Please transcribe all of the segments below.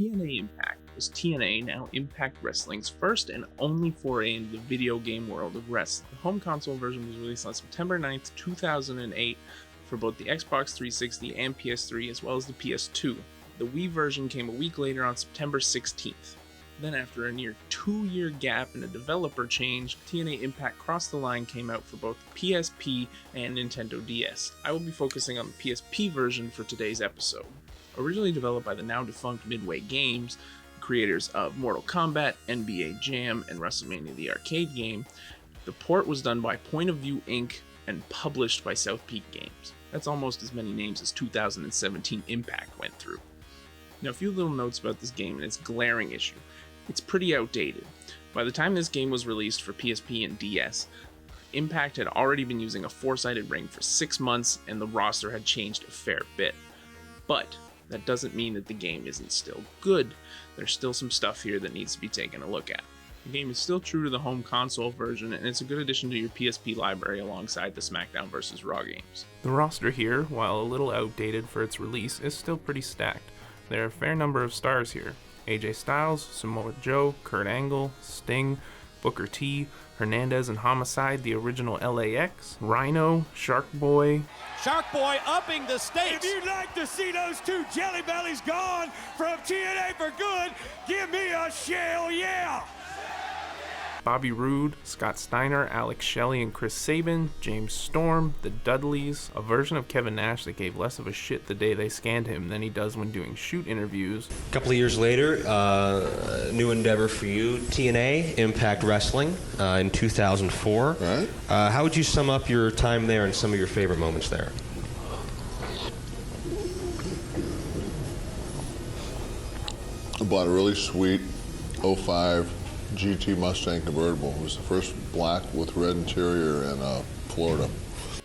TNA Impact was TNA, now Impact Wrestling's first and only foray into the video game world of wrestling. The home console version was released on September 9th, 2008 for both the Xbox 360 and PS3 as well as the PS2. The Wii version came a week later on September 16th. Then after a near 2-year gap and a developer change, TNA Impact Cross the Line came out for both the PSP and Nintendo DS. I will be focusing on the PSP version for today's episode. Originally developed by the now defunct Midway Games, creators of Mortal Kombat, NBA Jam, and WrestleMania the arcade game, the port was done by Point of View Inc. and published by South Peak Games. That's almost as many names as 2017 Impact went through. Now, a few little notes about this game and its glaring issue. It's pretty outdated. By the time this game was released for PSP and DS, Impact had already been using a 4-sided ring for 6 months and the roster had changed a fair bit. But that doesn't mean that the game isn't still good. There's still some stuff here that needs to be taken a look at. The game is still true to the home console version, and it's a good addition to your PSP library alongside the SmackDown vs. Raw games. The roster here, while a little outdated for its release, is still pretty stacked. There are a fair number of stars here. AJ Styles, Samoa Joe, Kurt Angle, Sting, Booker T, Hernandez and Homicide, the original LAX, Rhino, Shark Boy. Shark Boy upping the stakes. If you'd like to see those two jelly bellies gone from TNA for good, give me a shell yeah! Bobby Roode, Scott Steiner, Alex Shelley and Chris Sabin, James Storm, the Dudleys, a version of Kevin Nash that gave less of a shit the day they scanned him than he does when doing shoot interviews. A couple of years later, new endeavor for you, TNA, Impact Wrestling, in 2004. Right. How would you sum up your time there and some of your favorite moments there? I bought a really sweet 05 GT Mustang convertible. It was the first black with red interior in Florida.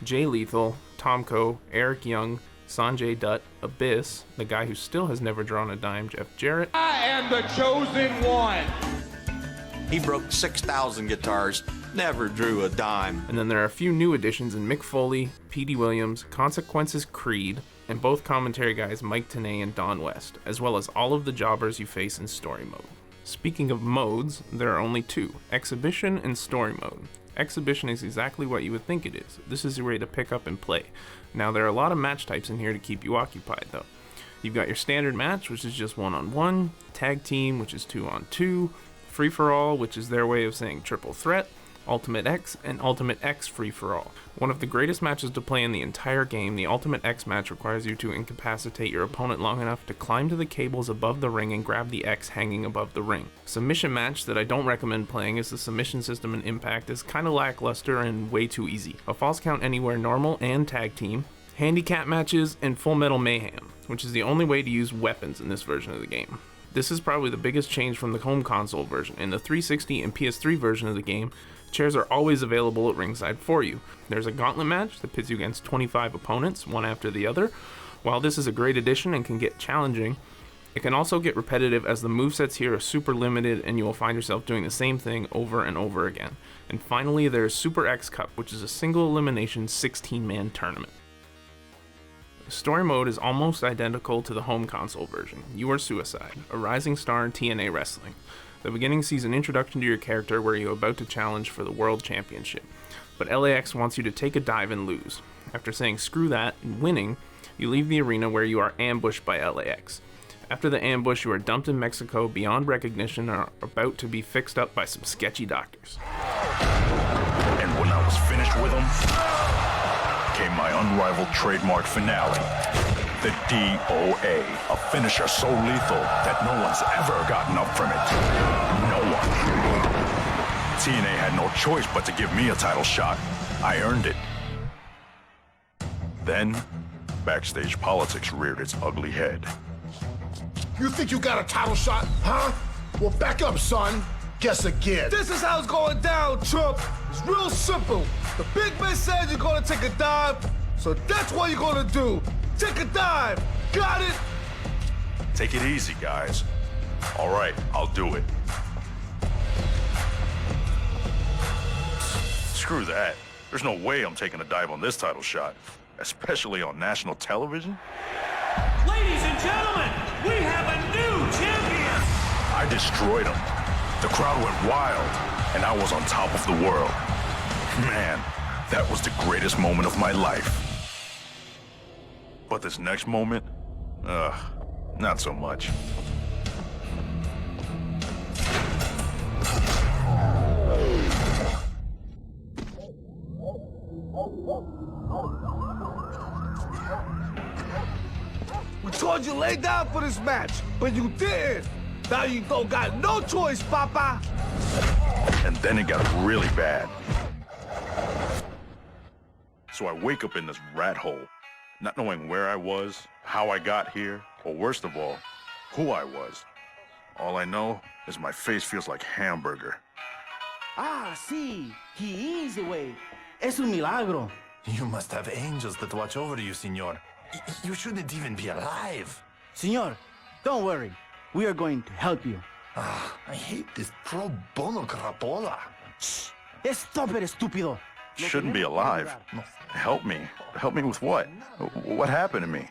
Jay Lethal, Tomko, Eric Young, Sanjay Dutt, Abyss, the guy who still has never drawn a dime, Jeff Jarrett. I am the chosen one! He broke 6,000 guitars, never drew a dime. And then there are a few new additions in Mick Foley, Petey Williams, Consequences Creed, and both commentary guys Mike Tenay and Don West, as well as all of the jobbers you face in story mode. Speaking of modes, there are only two, Exhibition and Story Mode. Exhibition is exactly what you would think it is. This is your way to pick up and play. Now there are a lot of match types in here to keep you occupied though. You've got your standard match, which is just 1-on-1, tag team, which is 2-on-2, free-for-all, which is their way of saying triple threat, Ultimate X, and Ultimate X free-for-all. One of the greatest matches to play in the entire game, the Ultimate X match requires you to incapacitate your opponent long enough to climb to the cables above the ring and grab the X hanging above the ring. Submission match that I don't recommend playing is the submission system in Impact is kinda lackluster and way too easy. A false count anywhere normal and tag team, handicap matches, and Full Metal Mayhem, which is the only way to use weapons in this version of the game. This is probably the biggest change from the home console version. In the 360 and PS3 version of the game, chairs are always available at ringside for you. There's a gauntlet match that pits you against 25 opponents, one after the other. While this is a great addition and can get challenging, it can also get repetitive as the movesets here are super limited and you will find yourself doing the same thing over and over again. And finally, there's Super X Cup, which is a single elimination 16-man tournament. The story mode is almost identical to the home console version. You are Suicide, a rising star in TNA wrestling. The beginning sees an introduction to your character where you are about to challenge for the World Championship, but LAX wants you to take a dive and lose. After saying screw that and winning, you leave the arena where you are ambushed by LAX. After the ambush, you are dumped in Mexico beyond recognition and are about to be fixed up by some sketchy doctors. And when I was finished with him, came my unrivaled trademark finale. The DOA, a finisher so lethal that no one's ever gotten up from it. No one. TNA had no choice but to give me a title shot. I earned it. Then, backstage politics reared its ugly head. You think you got a title shot, huh? Well, back up, son. Guess again. This is how it's going down, Trump. It's real simple. The big man said you're gonna take a dive, so that's what you're gonna do. Take a dive. Got it? Take it easy, guys. All right, I'll do it. Screw that. There's no way I'm taking a dive on this title shot, especially on national television. Ladies and gentlemen, we have a new champion! I destroyed him. The crowd went wild, and I was on top of the world. Man, that was the greatest moment of my life. But this next moment, not so much. We told you lay down for this match, but you didn't. Now you don't got no choice, Papa. And then it got really bad. So I wake up in this rat hole, not knowing where I was, how I got here, or worst of all, who I was. All I know is my face feels like hamburger. Ah, sí, he is away. Es un milagro. You must have angels that watch over you, senor. You shouldn't even be alive. Senor, don't worry. We are going to help you. Ah, I hate this pro bono crapola. Shh! Stop it, estúpido. Shouldn't be alive. Help me. Help me with what? What happened to me?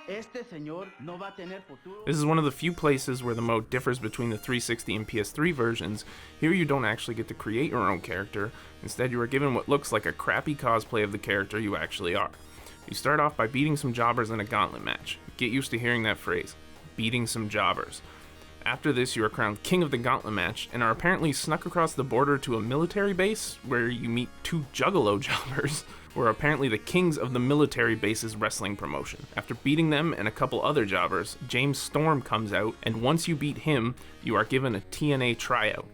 Este señor no va a tener futuro. This is one of the few places where the mode differs between the 360 and PS3 versions. Here you don't actually get to create your own character. Instead, you are given what looks like a crappy cosplay of the character you actually are. You start off by beating some jobbers in a gauntlet match. Get used to hearing that phrase, beating some jobbers. After this, you are crowned king of the gauntlet match and are apparently snuck across the border to a military base where you meet two juggalo jobbers who are apparently the kings of the military base's wrestling promotion. After beating them and a couple other jobbers, James Storm comes out, and once you beat him, you are given a TNA tryout.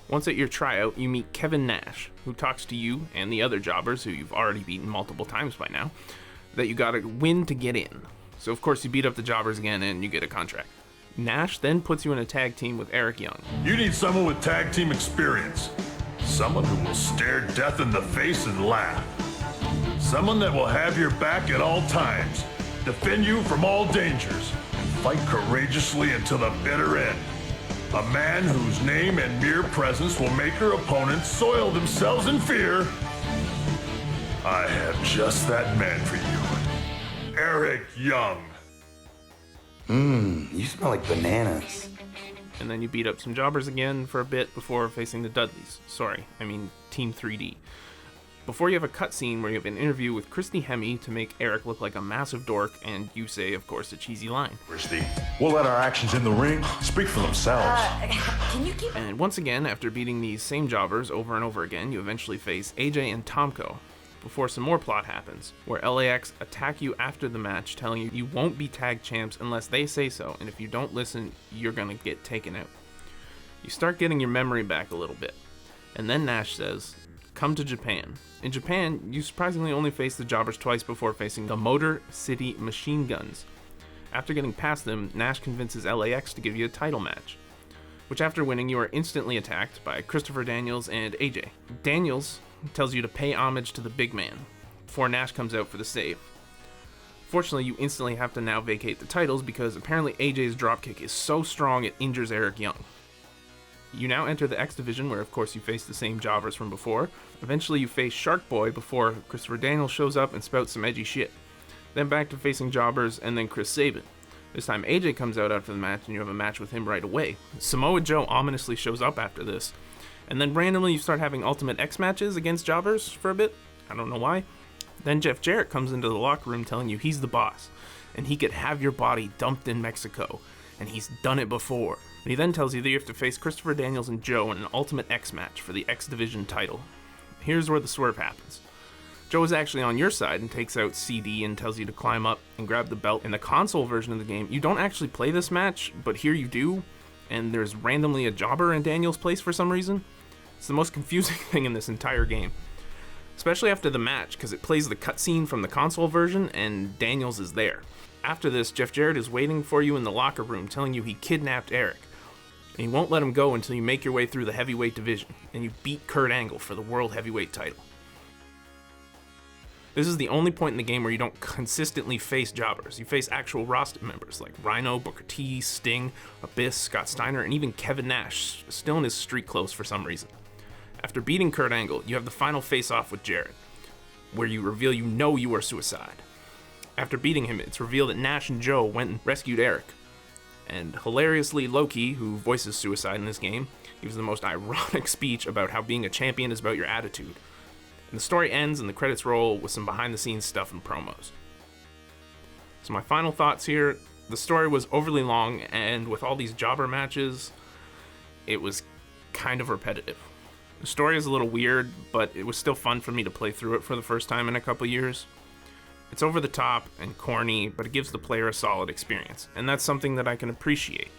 Once at your tryout, you meet Kevin Nash, who talks to you and the other jobbers, who you've already beaten multiple times by now, that you gotta win to get in. So of course you beat up the jobbers again and you get a contract. Nash then puts you in a tag team with Eric Young. You need someone with tag team experience. Someone who will stare death in the face and laugh. Someone that will have your back at all times, defend you from all dangers, and fight courageously until the bitter end. A man whose name and mere presence will make your opponents soil themselves in fear. I have just that man for you. Eric Young. You smell like bananas. And then you beat up some jobbers again for a bit before facing the Dudleys. Sorry, I mean Team 3D. Before you have a cutscene where you have an interview with Christy Hemme to make Eric look like a massive dork, and you say, of course, a cheesy line. Christy, we'll let our actions in the ring speak for themselves. Can you keep... And once again, after beating these same jobbers over and over again, you eventually face AJ and Tomko, before some more plot happens, where LAX attack you after the match, telling you won't be tag champs unless they say so, and if you don't listen, you're gonna get taken out. You start getting your memory back a little bit, and then Nash says, come to Japan. In Japan, you surprisingly only face the jobbers twice before facing the Motor City Machine Guns. After getting past them, Nash convinces LAX to give you a title match, which after winning, you are instantly attacked by Christopher Daniels and AJ. Daniels tells you to pay homage to the big man, before Nash comes out for the save. Fortunately, you instantly have to now vacate the titles because apparently AJ's dropkick is so strong it injures Eric Young. You now enter the X Division, where of course you face the same jobbers from before. Eventually you face Shark Boy before Christopher Daniels shows up and spouts some edgy shit. Then back to facing jobbers and then Chris Sabin. This time AJ comes out after the match and you have a match with him right away. Samoa Joe ominously shows up after this. And then randomly you start having Ultimate X matches against jobbers for a bit. I don't know why. Then Jeff Jarrett comes into the locker room telling you he's the boss, and he could have your body dumped in Mexico, and he's done it before. And he then tells you that you have to face Christopher Daniels and Joe in an Ultimate X match for the X Division title. Here's where the swerve happens. Joe is actually on your side and takes out CD and tells you to climb up and grab the belt. In the console version of the game, you don't actually play this match, but here you do, and there's randomly a jobber in Daniels' place for some reason. It's the most confusing thing in this entire game. Especially after the match, because it plays the cutscene from the console version and Daniels is there. After this, Jeff Jarrett is waiting for you in the locker room telling you he kidnapped Eric. And he won't let him go until you make your way through the heavyweight division and you beat Kurt Angle for the World Heavyweight title. This is the only point in the game where you don't consistently face jobbers. You face actual roster members like Rhino, Booker T, Sting, Abyss, Scott Steiner, and even Kevin Nash, still in his street clothes for some reason. After beating Kurt Angle, you have the final face-off with Jarrett, where you reveal you know you are Suicide. After beating him, it's revealed that Nash and Joe went and rescued Eric. And hilariously, Loki, who voices Suicide in this game, gives the most ironic speech about how being a champion is about your attitude. And the story ends and the credits roll with some behind-the-scenes stuff and promos. So my final thoughts here, the story was overly long, and with all these jobber matches, it was kind of repetitive. The story is a little weird, but it was still fun for me to play through it for the first time in a couple years. It's over the top and corny, but it gives the player a solid experience, and that's something that I can appreciate.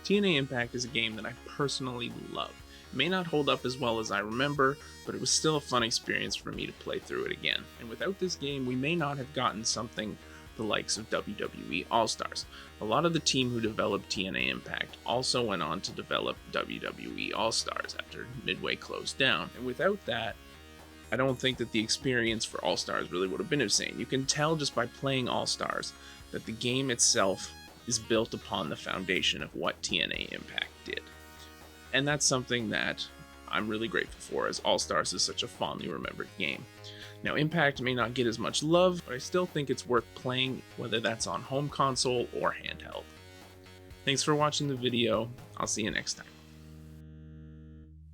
TNA Impact is a game that I personally love. It may not hold up as well as I remember, but it was still a fun experience for me to play through it again. And without this game, we may not have gotten something the likes of WWE All-Stars. A lot of the team who developed TNA Impact also went on to develop WWE All-Stars after Midway closed down, and without that, I don't think that the experience for All-Stars really would have been the same. You can tell just by playing All-Stars that the game itself is built upon the foundation of what TNA Impact did. And that's something that I'm really grateful for, as All-Stars is such a fondly remembered game. Now, Impact may not get as much love, but I still think it's worth playing, whether that's on home console or handheld. Thanks for watching the video. I'll see you next time.